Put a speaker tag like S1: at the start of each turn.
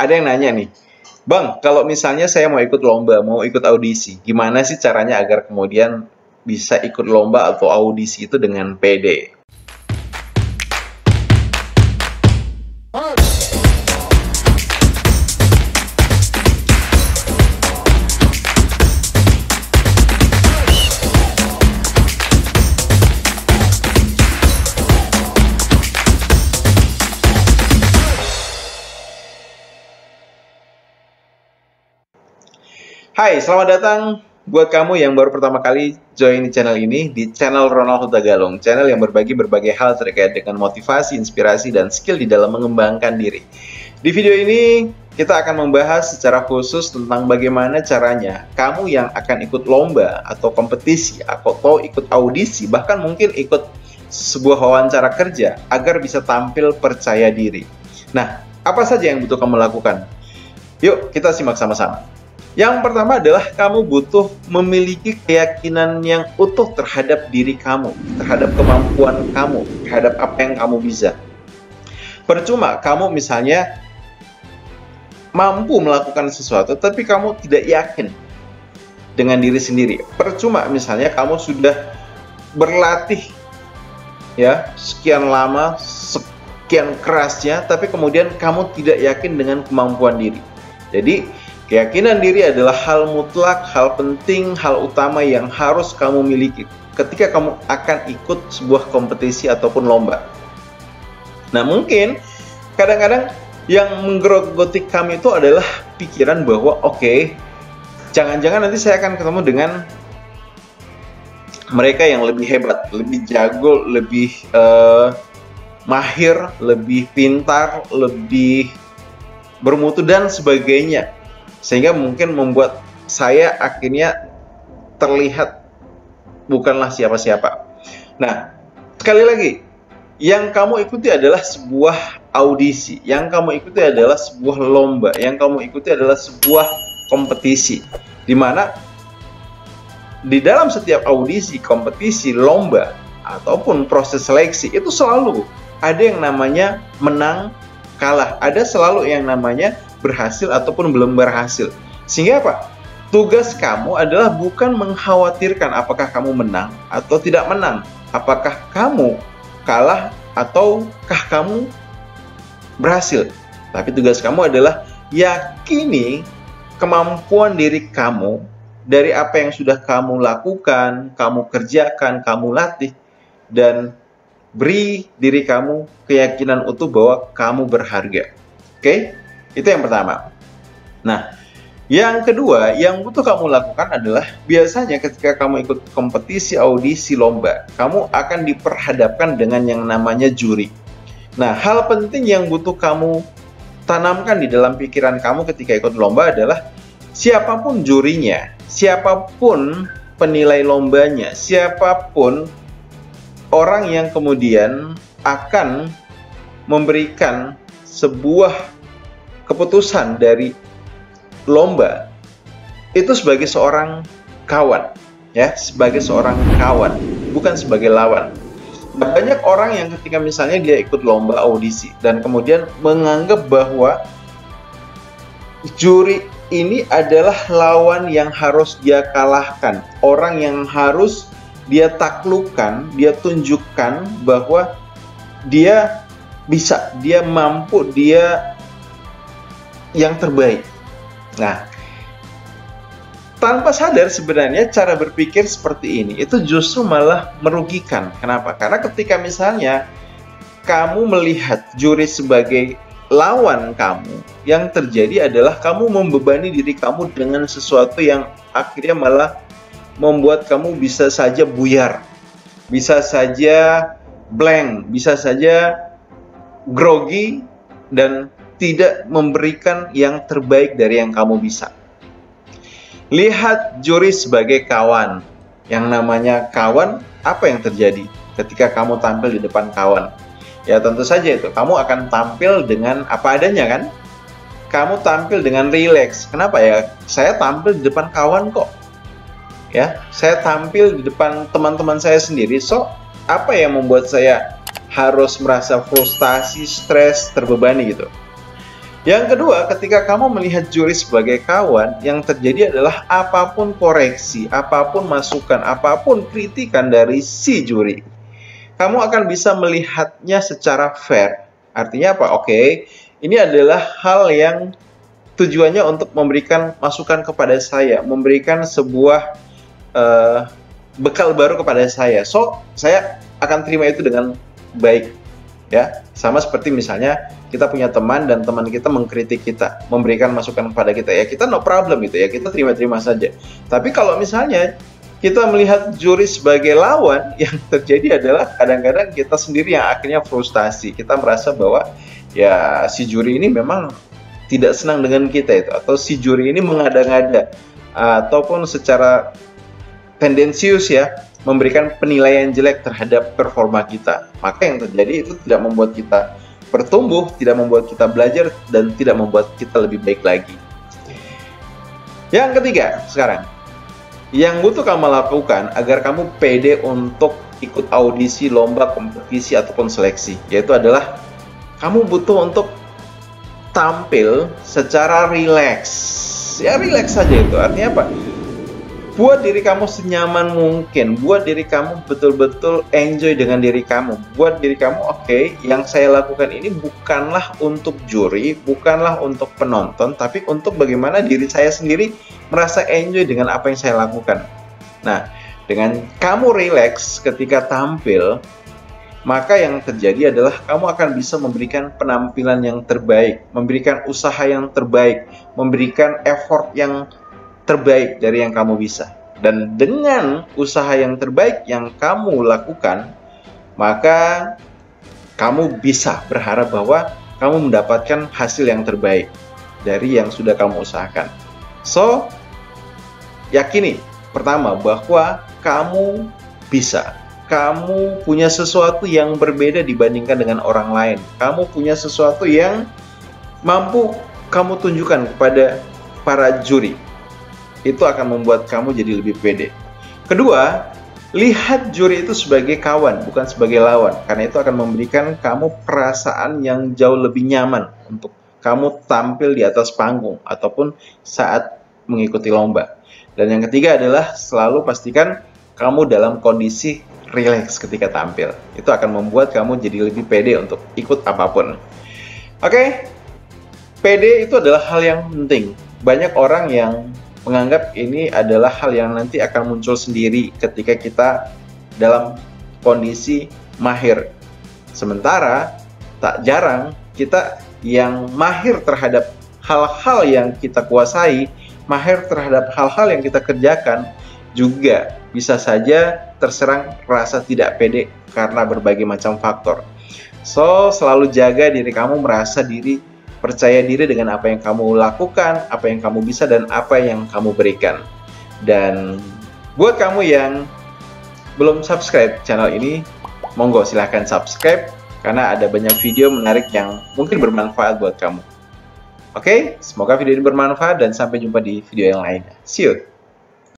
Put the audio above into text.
S1: ada yang nanya nih, Bang, kalau misalnya saya mau ikut lomba, mau ikut audisi, gimana sih caranya agar kemudian bisa ikut lomba atau audisi itu dengan pede? Hai, selamat datang buat kamu yang baru pertama kali join di channel ini, di channel Ronald Huta Galung, channel yang berbagi berbagai hal terkait dengan motivasi, inspirasi, dan skill di dalam mengembangkan diri. Di video ini, kita akan membahas secara khusus tentang bagaimana caranya kamu yang akan ikut lomba atau kompetisi, atau ikut audisi, bahkan mungkin ikut sebuah wawancara kerja, agar bisa tampil percaya diri. Nah, apa saja yang butuh kamu lakukan? Yuk, kita simak sama-sama. Yang pertama adalah kamu butuh memiliki keyakinan yang utuh terhadap diri kamu, terhadap kemampuan kamu, terhadap apa yang kamu bisa. Percuma kamu misalnya mampu melakukan sesuatu, tapi kamu tidak yakin dengan diri sendiri. Percuma misalnya kamu sudah berlatih ya sekian lama, sekian kerasnya, tapi kemudian kamu tidak yakin dengan kemampuan diri. Jadi keyakinan diri adalah hal mutlak, hal penting, hal utama yang harus kamu miliki ketika kamu akan ikut sebuah kompetisi ataupun lomba. Nah, mungkin kadang-kadang yang menggerogoti kami itu adalah pikiran bahwa oke, jangan-jangan nanti saya akan ketemu dengan mereka yang lebih hebat, lebih jago, lebih mahir, lebih pintar, lebih bermutu dan sebagainya. Sehingga mungkin membuat saya akhirnya terlihat bukanlah siapa-siapa. Nah, sekali lagi, yang kamu ikuti adalah sebuah audisi, yang kamu ikuti adalah sebuah lomba, yang kamu ikuti adalah sebuah kompetisi, di mana di dalam setiap audisi, kompetisi, lomba, ataupun proses seleksi, itu selalu ada yang namanya menang, kalah, ada selalu yang namanya berhasil ataupun belum berhasil. Sehingga apa? Tugas kamu adalah bukan mengkhawatirkan apakah kamu menang atau tidak menang, apakah kamu kalah ataukah kamu berhasil. Tapi tugas kamu adalah yakini kemampuan diri kamu dari apa yang sudah kamu lakukan, kamu kerjakan, kamu latih, dan beri diri kamu keyakinan utuh bahwa kamu berharga. Oke? Itu yang pertama. Nah, yang kedua yang butuh kamu lakukan adalah biasanya ketika kamu ikut kompetisi, audisi, lomba, kamu akan diperhadapkan dengan yang namanya juri. Nah, hal penting yang butuh kamu tanamkan di dalam pikiran kamu ketika ikut lomba adalah siapapun jurinya, siapapun penilai lombanya, siapapun orang yang kemudian akan memberikan sebuah keputusan dari lomba itu sebagai seorang kawan, ya, sebagai seorang kawan, bukan sebagai lawan. Nah, banyak orang yang ketika misalnya dia ikut lomba audisi dan kemudian menganggap bahwa juri ini adalah lawan yang harus dia kalahkan, orang yang harus dia taklukkan, dia tunjukkan bahwa dia bisa, dia mampu, dia yang terbaik. Nah, tanpa sadar sebenarnya cara berpikir seperti ini itu justru malah merugikan. Kenapa? Karena ketika misalnya kamu melihat juri sebagai lawan kamu, yang terjadi adalah kamu membebani diri kamu dengan sesuatu yang akhirnya malah membuat kamu bisa saja buyar, bisa saja blank, bisa saja grogi, dan tidak memberikan yang terbaik dari yang kamu bisa. Lihat juri sebagai kawan. Yang namanya kawan, apa yang terjadi ketika kamu tampil di depan kawan? Ya tentu saja itu, kamu akan tampil dengan apa adanya kan? Kamu tampil dengan rileks. Kenapa ya? Saya tampil di depan kawan kok. Ya, saya tampil di depan teman-teman saya sendiri. So, apa yang membuat saya harus merasa frustasi, stres, terbebani gitu? Yang kedua, ketika kamu melihat juri sebagai kawan, yang terjadi adalah apapun koreksi, apapun masukan, apapun kritikan dari si juri, kamu akan bisa melihatnya secara fair. Artinya apa? Oke, ini adalah hal yang tujuannya untuk memberikan masukan kepada saya, memberikan sebuah bekal baru kepada saya. So, saya akan terima itu dengan baik. Ya, sama seperti misalnya kita punya teman dan teman kita mengkritik kita, memberikan masukan kepada kita, ya kita no problem gitu ya, kita terima-terima saja. Tapi kalau misalnya kita melihat juri sebagai lawan, yang terjadi adalah kadang-kadang kita sendiri yang akhirnya frustasi. Kita merasa bahwa ya si juri ini memang tidak senang dengan kita itu, atau si juri ini mengada-ngada, ataupun secara tendensius ya, memberikan penilaian jelek terhadap performa kita. Maka yang terjadi itu tidak membuat kita bertumbuh, tidak membuat kita belajar, dan tidak membuat kita lebih baik lagi. Yang ketiga sekarang, yang butuh kamu lakukan agar kamu pede untuk ikut audisi, lomba, kompetisi, ataupun seleksi, yaitu adalah kamu butuh untuk tampil secara rileks. Ya rileks saja itu, artinya apa? Buat diri kamu senyaman mungkin, buat diri kamu betul-betul enjoy dengan diri kamu, buat diri kamu oke, yang saya lakukan ini bukanlah untuk juri, bukanlah untuk penonton, tapi untuk bagaimana diri saya sendiri merasa enjoy dengan apa yang saya lakukan. Nah, dengan kamu relax ketika tampil, maka yang terjadi adalah kamu akan bisa memberikan penampilan yang terbaik, memberikan usaha yang terbaik, memberikan effort yang terbaik dari yang kamu bisa. Dan dengan usaha yang terbaik yang kamu lakukan, maka kamu bisa berharap bahwa kamu mendapatkan hasil yang terbaik dari yang sudah kamu usahakan. So, yakini pertama bahwa kamu bisa. Kamu punya sesuatu yang berbeda dibandingkan dengan orang lain. Kamu punya sesuatu yang mampu kamu tunjukkan kepada para juri. Itu akan membuat kamu jadi lebih pede. Kedua, lihat juri itu sebagai kawan, bukan sebagai lawan. Karena itu akan memberikan kamu perasaan yang jauh lebih nyaman untuk kamu tampil di atas panggung ataupun saat mengikuti lomba. Dan yang ketiga adalah selalu pastikan kamu dalam kondisi rileks ketika tampil. Itu akan membuat kamu jadi lebih pede untuk ikut apapun. Oke, pede itu adalah hal yang penting. Banyak orang yang menganggap ini adalah hal yang nanti akan muncul sendiri ketika kita dalam kondisi mahir. Sementara tak jarang kita yang mahir terhadap hal-hal yang kita kuasai, mahir terhadap hal-hal yang kita kerjakan, juga bisa saja terserang rasa tidak pede karena berbagai macam faktor. So, selalu jaga diri kamu, merasa percaya diri dengan apa yang kamu lakukan, apa yang kamu bisa, dan apa yang kamu berikan. Dan buat kamu yang belum subscribe channel ini, monggo silahkan subscribe, karena ada banyak video menarik yang mungkin bermanfaat buat kamu. Oke, semoga video ini bermanfaat dan sampai jumpa di video yang lain. See you!